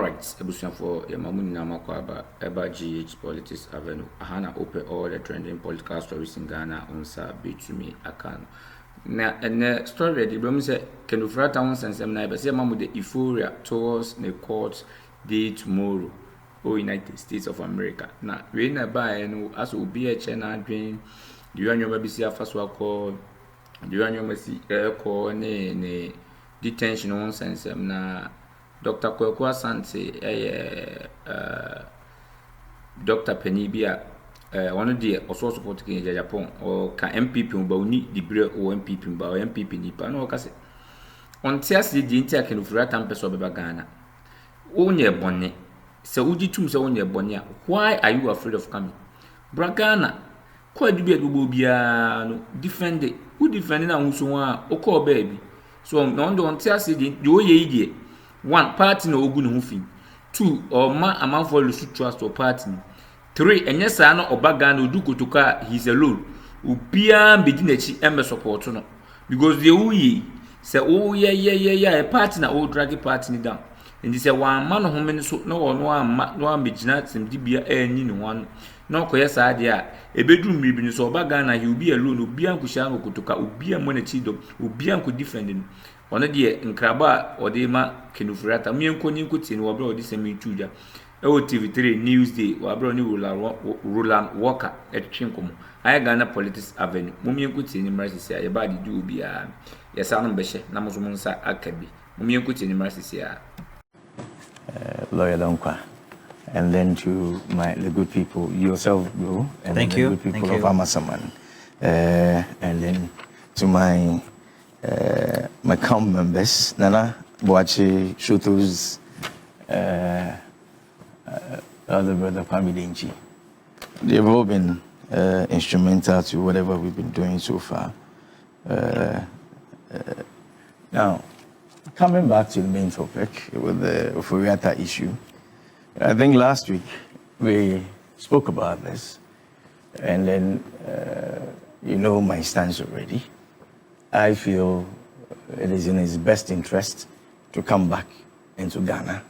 right, ebusuan for Yamamu Namakwaba, Eba GH Politics Avenue, Ahana open all the trending political stories in Ghana on Sa Bitumi Akan. Now, and the story the Brahmin said, can you frat towns and some neighbors say, Mamu the euphoria towards the court day tomorrow, or United States of America. Now, we nearby and as will be a channel dream, the annual BBC first call, the annual Messi call, ne detention on sense na. Dr. Kwekwa Sante, Dr. Penibia, one of the also supporting in Japan, or can NPP Bawumia, the bread or NPP, or NPP Nipa, no, Cassie. On Tiasi, the Inter can of Ratam Peso Ghana. Only a bonnet. So, would you choose only a bonnet? Why are you afraid of coming? Bragana, quite be a Bubia, defend it. Who defended Amusua, or call baby? So, non don't Tiasi, the idiot. One, party no ogun hufin. Two, or ma amount for the trust or party. Three, and yes, I know Obagano do kutuka, he's alone. Ubia begin a chi ember support no. Because the Uyi say, oh, yeah, a party na old draggy party down. And they say, one man of women so no one midnight and dibia any one. No, yes, idea. A bedroom ribbon so Obagana, he will be alone, Ubian Kushano kutuka, Ubia monetido, Ubian could defend him. One day in Kraba or Dema Kenufrata, me and Konin Kutin were brought this same tuja. TV3 Newsday, Wabroni Roland Walker at Chinkum. I Ghana Politics Avenue. Mummy Kutin in Mercy, a body do be a Yasan Beshe, Namazumonsa Akabi. Mummy Kutin in Mercy, Lawyer Donkwa. And then to the good people, yourself, bro, and thank the you. Good people of Amasaman. And then to my camp members, Nana, Boachi, Shutus, other brother Kwame. They've all been instrumental to whatever we've been doing so far. Now, coming back to the main topic with the Ofori issue, I think last week we spoke about this, and then you know my stance already. I feel it is in his best interest to come back into Ghana,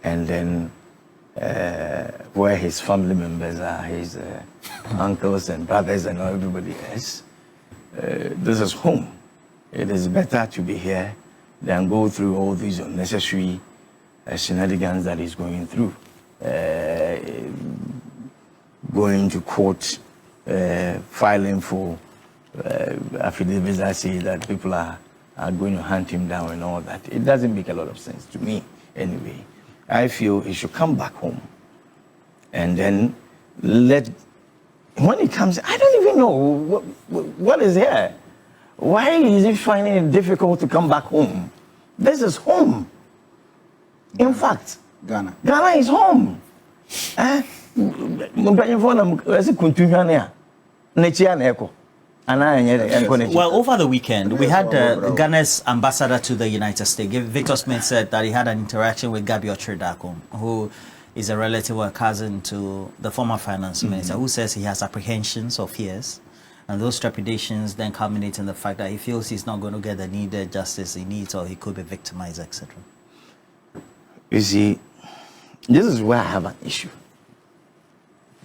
and then where his family members are, his uncles and brothers and everybody else. This is home. It is better to be here than go through all these unnecessary shenanigans that he's going through. Going to court, filing for affidavits that say that people are going to hunt him down and all that. It doesn't make a lot of sense to me anyway. I feel he should come back home and then when he comes, I don't even know what is here. Why is he finding it difficult to come back home? This is home. In fact, Ghana is home. Well, over the weekend, we had Ghana's ambassador to the United States, Victor Smith, said that he had an interaction with Gabi Ochredakon, who is a relative or cousin to the former finance minister, who says he has apprehensions or fears. And those trepidations then culminate in the fact that he feels he's not going to get the needed justice he needs, or he could be victimized, etc. You see, this is where I have an issue.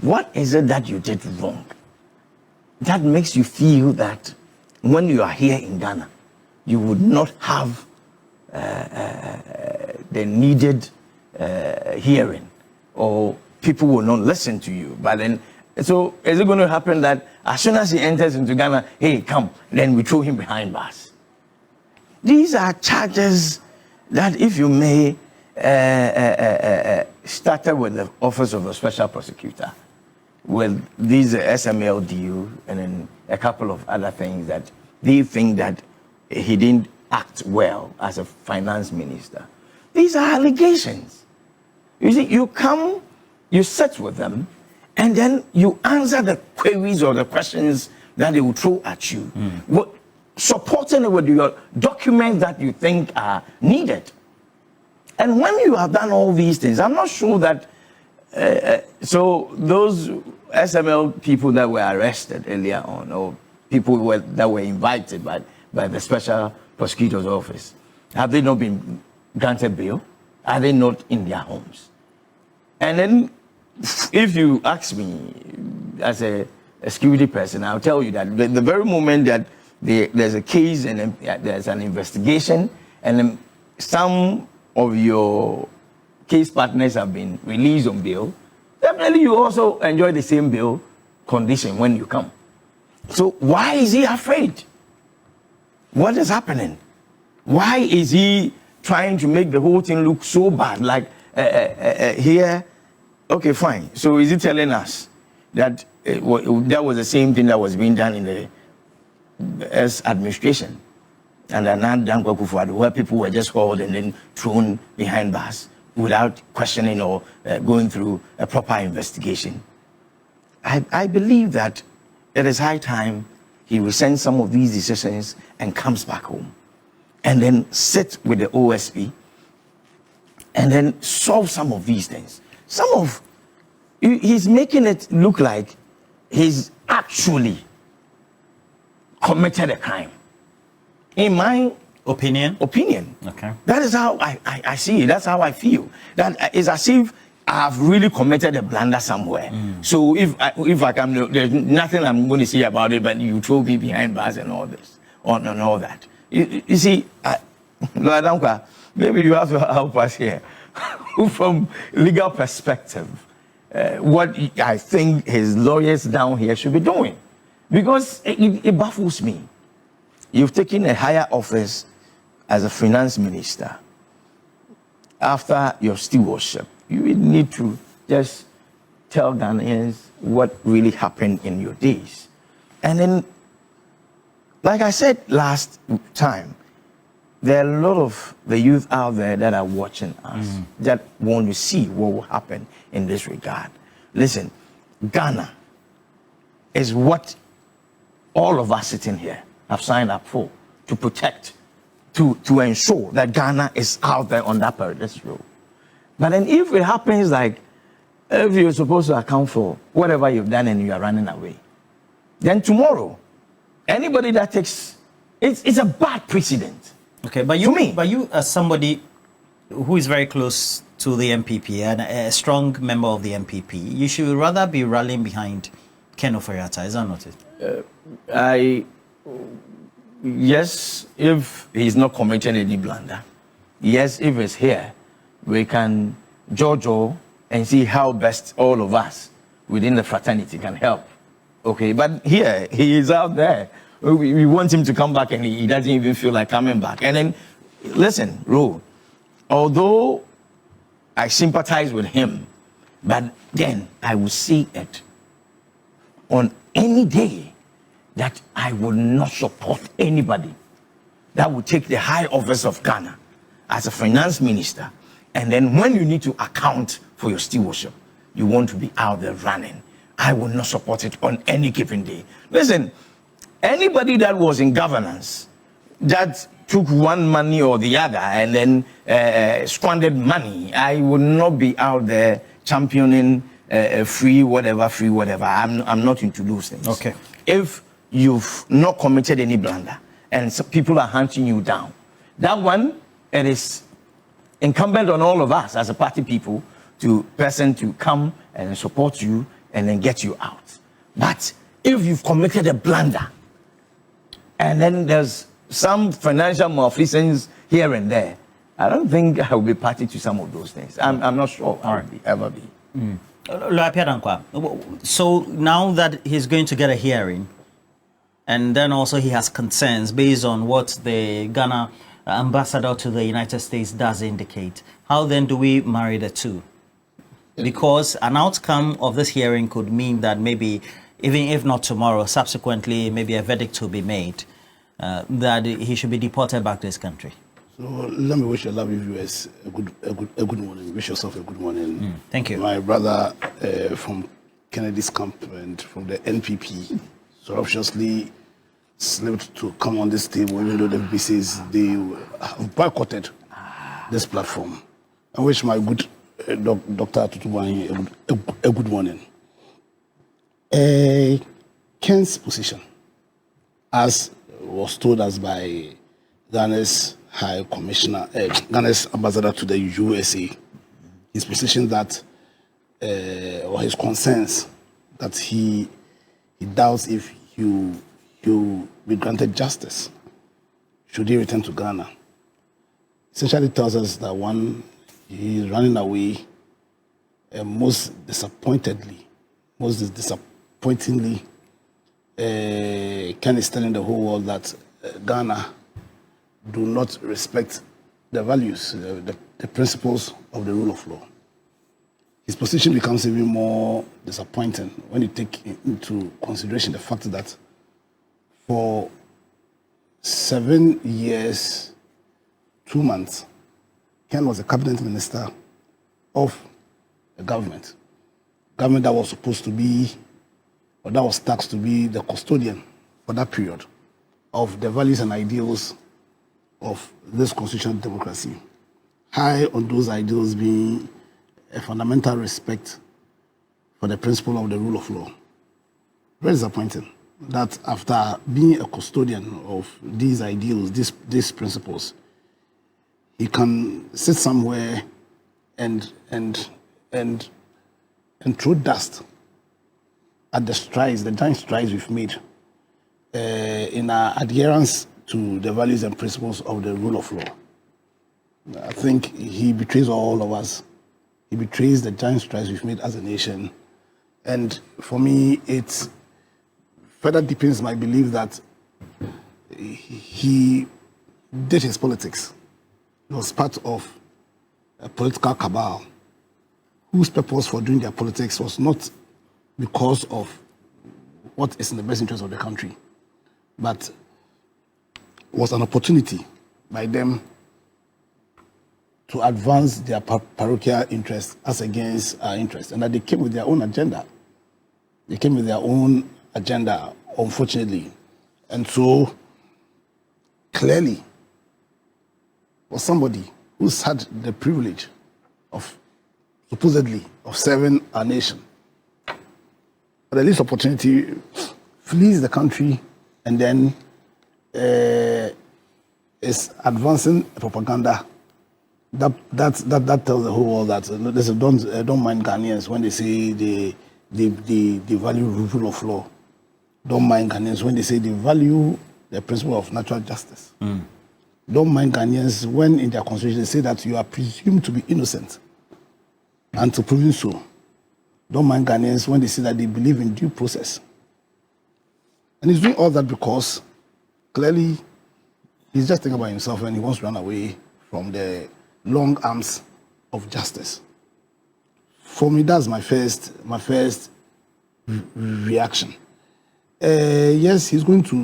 What is it that you did wrong that makes you feel that when you are here in Ghana, you would not have the needed hearing, or people will not listen to you? But then, so is it going to happen that as soon as he enters into Ghana, hey, come, then we throw him behind bars? These are charges that, if you may, started with the Office of the Special Prosecutor, with these SML deal and then a couple of other things that they think that he didn't act well as a finance minister. These are allegations. You see, you come, you sit with them, and then you answer the queries or the questions that they will throw at you, supporting it with your documents that you think are needed. And when you have done all these things, I'm not sure that, so those SML people that were arrested earlier on, or people that were invited by the Special Prosecutor's Office, have they not been granted bail? Are they not in their homes? And then, if you ask me, as a security person, I'll tell you that the very moment that there's a case and there's an investigation, and then some of your case partners have been released on bail, definitely you also enjoy the same bail condition when you come. So why is he afraid? What is happening? Why is he trying to make the whole thing look so bad? Like here, okay, fine. So is he telling us that that was the same thing that was being done in the S administration and Akuffo, where people were just hauled and then thrown behind bars without questioning or going through a proper investigation? I believe that it is high time he rescinds some of these decisions and comes back home and then sit with the OSP and then solve some of these things. He's making it look like he's actually committed a crime. In my opinion. Okay. That is how I see it. That's how I feel. That is as if I've really committed a blunder somewhere. So if I come, there's nothing I'm going to say about it, but you throw me behind bars and all this, and all that. You see, Lord Anka, maybe you have to help us here. From legal perspective, what I think his lawyers down here should be doing. Because it baffles me. You've taken a higher office as a finance minister after your stewardship. You need to just tell Ghanaians what really happened in your days. And then, like I said last time, there are a lot of the youth out there that are watching us that want to see what will happen in this regard. Listen, Ghana is what all of us sitting here have signed up for, to protect, to ensure that Ghana is out there on that pedestal. But then if it happens like, if you're supposed to account for whatever you've done and you are running away, then tomorrow, anybody that takes, it's a bad precedent. Okay, but you as somebody who is very close to the NPP and a strong member of the NPP, you should rather be rallying behind Ken Ofori Atta, is that not it? Yes, if he's not committing any blunder. Yes, if it's here, we can jojo and see how best all of us within the fraternity can help. Okay, but here, he is out there. We want him to come back and he doesn't even feel like coming back. And then, listen, Ro, although I sympathize with him, but then I will see it on any day that I will not support anybody that will take the high office of Ghana as a finance minister. And then when you need to account for your stewardship, you want to be out there running. I will not support it on any given day. Listen, anybody that was in governance that took one money or the other and then squandered money, I would not be out there championing free whatever. I'm not into those things. Okay. If you've not committed any blunder and some people are hunting you down, that one, it is incumbent on all of us as a party people to come and support you and then get you out. But if you've committed a blunder and then there's some financial malfeasance here and there, I don't think I will be party to some of those things. I'm not sure I will ever be. So now that he's going to get a hearing, and then also he has concerns based on what the Ghana ambassador to the United States does indicate, how then do we marry the two? Because an outcome of this hearing could mean that maybe, even if not tomorrow, subsequently, maybe a verdict will be made that he should be deported back to his country. So let me wish your lovely viewers a good morning. Wish yourself a good morning. Thank you. My brother from Kennedy's camp and from the NPP surreptitiously slipped to come on this table, even though the NPP says they have boycotted this platform. I wish my good Dr. Tutubani a good morning. Ken's position, as was told us by Ghana's High Commissioner, Ghana's ambassador to the USA, his position that, or his concerns that he doubts if he'll be granted justice should he return to Ghana. Essentially tells us that one, he is running away, most disappointingly, Ken is telling the whole world that Ghana do not respect the values, the principles of the rule of law. His position becomes even more disappointing when you take into consideration the fact that for 7 years, 2 months, Ken was a cabinet minister of a government that was supposed to be, or that was tasked to be the custodian for that period of the values and ideals of this constitutional democracy. High on those ideals being a fundamental respect for the principle of the rule of law. Very disappointing that after being a custodian of these ideals, these principles, he can sit somewhere and throw dust at the giant strides we've made in our adherence to the values and principles of the rule of law. I think he betrays all of us. He betrays the giant strides we've made as a nation. And for me, it further deepens my belief that he did his politics. He was part of a political cabal whose purpose for doing their politics was not because of what is in the best interest of the country, but was an opportunity by them to advance their parochial interests as against our interests, and that they came with their own agenda. They came with their own agenda, unfortunately. And so, clearly, was somebody who's had the privilege of, supposedly, of serving our nation. But the least opportunity flees the country and then is advancing propaganda that tells the whole world that don't mind Ghanaians when they say they value rule of law. Don't mind Ghanaians when they say they value the principle of natural justice. Don't mind Ghanaians when in their constitution they say that you are presumed to be innocent until proven so. Don't mind Ghanaians when they say that they believe in due process. And he's doing all that because clearly he's just thinking about himself and he wants to run away from the long arms of justice. For me, that's my first reaction. Yes, he's going to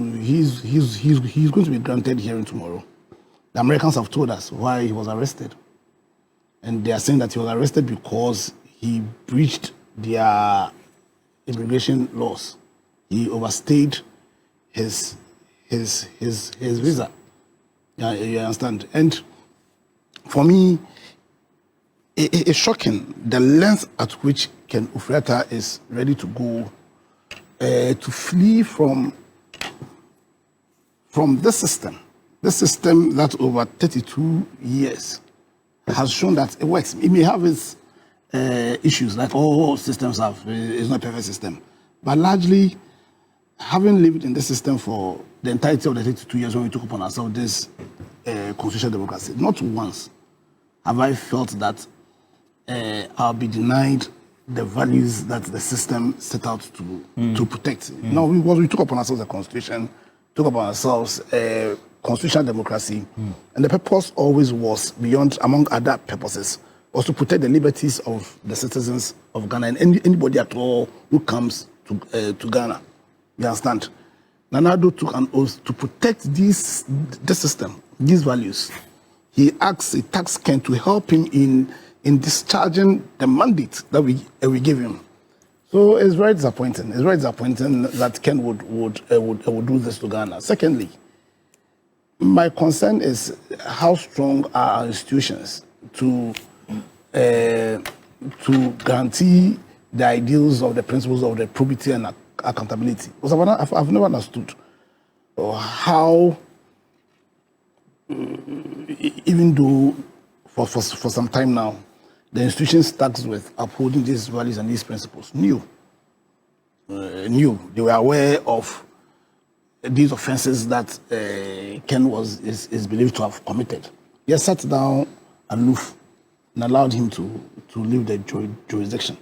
be granted hearing tomorrow. The Americans have told us why he was arrested, and they are saying that he was arrested because he breached their immigration laws. He overstayed his visa. Yeah, you understand? And for me, it's shocking the length at which Ken Ofori is ready to go to flee from this system. This system that over 32 years has shown that it works. It may have its issues, like all systems have. It's not a perfect system. But largely, having lived in this system for the entirety of the 32 years when we took upon ourselves this constitutional democracy, not once have I felt that I'll be denied the values that the system set out to protect. No, we took upon ourselves a constitution, took upon ourselves a constitutional democracy, and the purpose always was, beyond, among other purposes, was to protect the liberties of the citizens of Ghana and anybody at all who comes to Ghana. You understand? Nana Addo took an oath to protect this system, these values. He tasked Ken to help him in discharging the mandate that we gave him. So it's very disappointing. It's very disappointing that Ken would do this to Ghana. Secondly, my concern is how strong are our institutions to guarantee the ideals of the principles of the probity and accountability. Because I've never understood how even though for some time now, the institution starts with upholding these values and these principles, knew. They were aware of these offenses that Ken is believed to have committed. He sat down aloof and allowed him to leave the jurisdiction.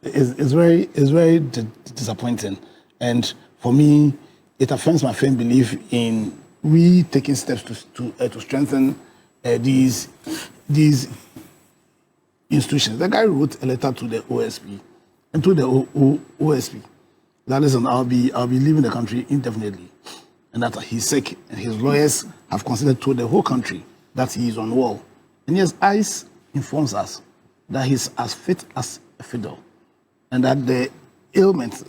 It's very disappointing, and for me, it affirms my firm belief in we taking steps to strengthen these institutions. The guy wrote a letter to the OSP and to the OSP that, listen, I'll be leaving the country indefinitely, and that he's sick, and his lawyers have considered to the whole country that he is unwell. And yes, ICE informs us that he's as fit as a fiddle, and that the ailment,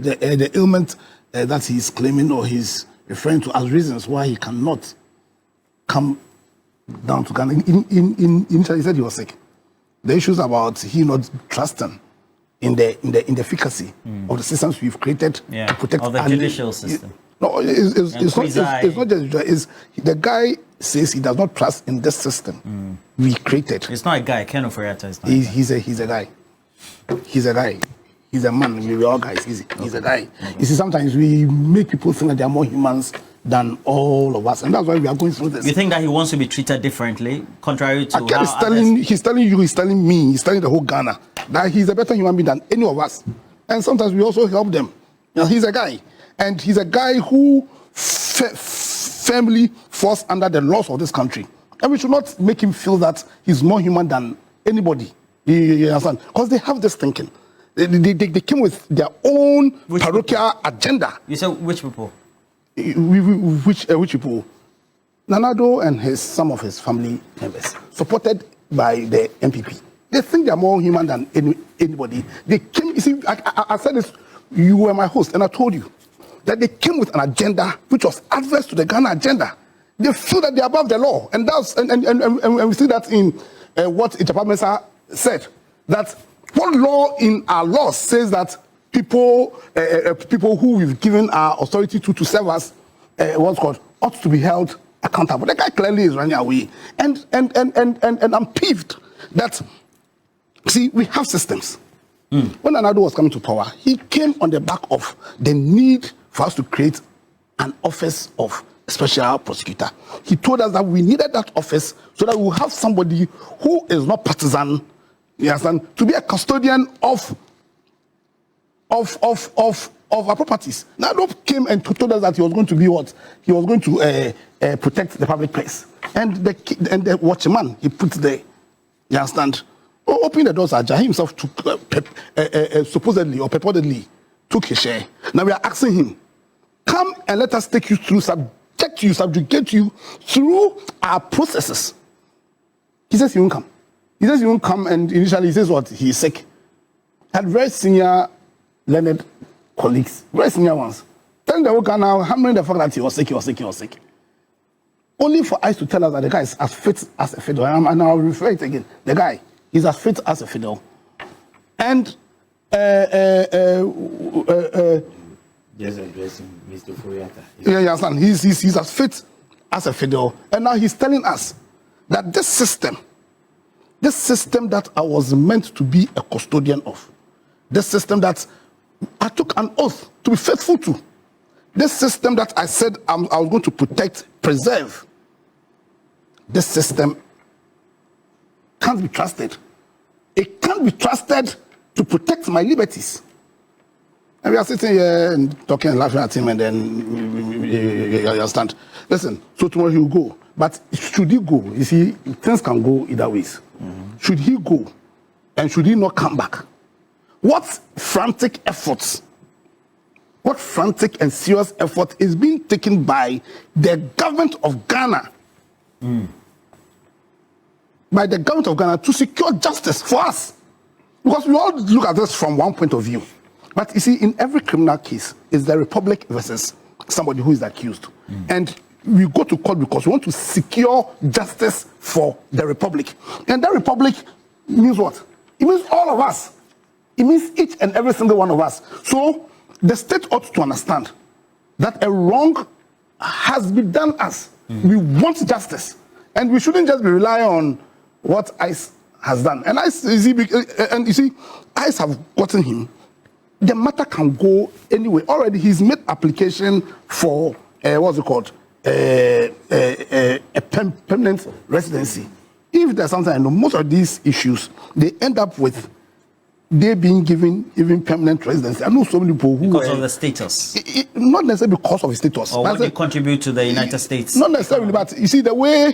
the ailment that he's claiming or he's referring to as reasons why he cannot come down to Ghana. Initially, he said he was sick. The issues about he not trusting in the efficacy of the systems we've created to protect the judicial system. No, it's not just it's the guy says he does not trust in this system we created. It's not a guy. Ken Ofori is not. He's a guy. He's a guy. He's a man. We're all guys. He's a guy. You see, sometimes we make people think that they are more humans than all of us, and that's why we are going through this. You think that he wants to be treated differently, contrary to how he's telling you, he's telling me, he's telling the whole Ghana that he's a better human being than any of us. And sometimes we also help them. You know, he's a guy, and he's a guy who firmly falls under the laws of this country, and we should not make him feel that he's more human than anybody. You understand? Because they have this thinking. They came with their own parochial agenda. You said which people? Which people? Addo and some of his family members, supported by the NPP. They think they are more human than anybody. They came. You see, I said this. You were my host, and I told you that they came with an agenda which was adverse to the Ghana agenda. They feel that they're above the law, and we see that in what Ichapamesa said, that what law in our laws says that people who we've given our authority to serve us, what's called, ought to be held accountable. The guy clearly is running away, and I'm peeved that, see, we have systems. When Addo was coming to power, he came on the back of the need for us to create an office of special prosecutor. He told us that we needed that office so that we will have somebody who is not partisan, you understand, to be a custodian of our properties. Now, Addo came and told us that he was going to be what? He was going to protect the public place. And the watchman he put there, you understand, opening the doors, Ajah himself took, supposedly or purportedly took his share. Now we are asking him, come and let us take you through, subjugate you through our processes. He says he won't come. He says he won't come, and initially he says what? He is sick. Had very senior learned colleagues, very senior ones, telling the whole Ghana, hammering the fact that he was sick. Only for us to tell us that the guy is as fit as a fiddle. And I'll refer it again. The guy is as fit as a fiddle. And just addressing Mr. Ofori. Yeah, you understand? He's as fit as a fiddle. And now he's telling us that this system that I was meant to be a custodian of, this system that I took an oath to be faithful to, this system that I said I was going to protect, preserve, this system can't be trusted. It can't be trusted to protect my liberties. And we are sitting here and talking and laughing at him, and then you understand. Listen, so tomorrow he'll go. But should he go? You see, things can go either ways. Should he go, and should he not come back? What frantic and serious effort is being taken by the government of Ghana, by the government of Ghana, to secure justice for us? Because we all look at this from one point of view. But you see, in every criminal case, it's the Republic versus somebody who is accused. And we go to court because we want to secure justice for the Republic. And that Republic means what? It means all of us. It means each and every single one of us. So the state ought to understand that a wrong has bedone us. We want justice, and we shouldn't just be relying on what ICE has done. And ICE, you see, ICE have gotten him. The matter can go anyway. Already, he's made application for what's it called, a permanent residency. If there's something I know, most of these issues they end up with they being given even permanent residency. I know so many people who because of the status, not necessarily because of the status, or what they contribute to the United States. Not necessarily, but you see the way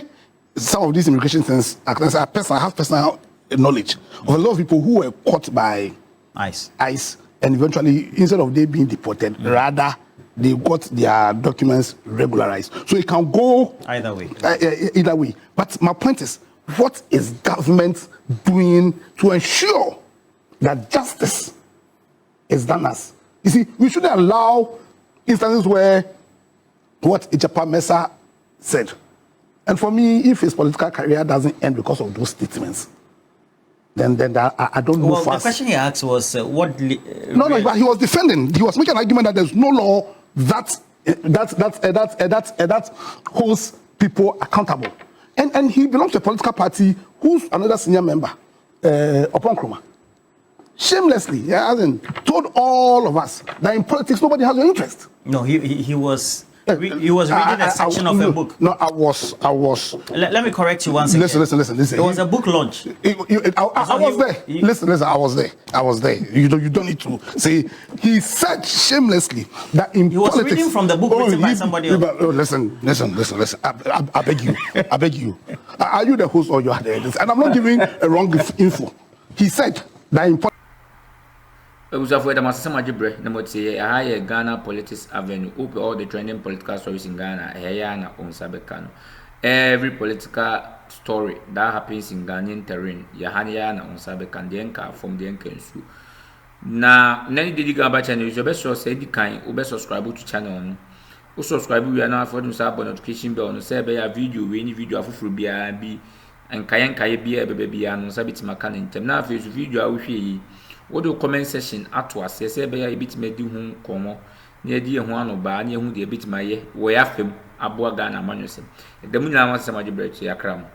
some of these immigration things. I have personal knowledge of a lot of people who were caught by ICE, and eventually, instead of they being deported, rather they got their documents regularized. So it can go either way. Either way. But my point is, what is government doing to ensure that justice is done us? You see, we shouldn't allow instances where what Ijapa Mesa said. And for me, if his political career doesn't end because of those statements, then I don't know. Well, the question he asked was what? No, but he was defending. He was making an argument that there's no law that holds people accountable. And he belongs to a political party who's another senior member, Akroma. Shamelessly, he hasn't told all of us that in politics nobody has your interest. No, he was reading a section of a book. No, I was. Let me correct you once again. Listen. It was a book launch. I was there. Listen. I was there. You don't need to say. He said shamelessly that in politics. He was reading from the book written by somebody else. Listen. I beg you. Are you the host or you are the editor? And I'm not giving a wrong info. He said that in politics. For the Master Majibre, Namote, a Ghana Politics Avenue, open all the trending political stories in Ghana, Hayana on Sabekano. Every political story that happens in Ghanaian terrain, Yahaniana on Sabekan, the Enka from the Enkensu. Now, Nanny did Gaba channel, you best say the kind, who best subscribe to channel. Who subscribe, we are now for them sub notification bell, no say a video, any video of Frubi and Kayan Kaya baby and Sabit Macan in Temna video, I will what do comment section at was say be a bit made home como near dear one or bar near whom the bit my way after Abu Ghana Manusem. The moon I want some of the bread to Akroma.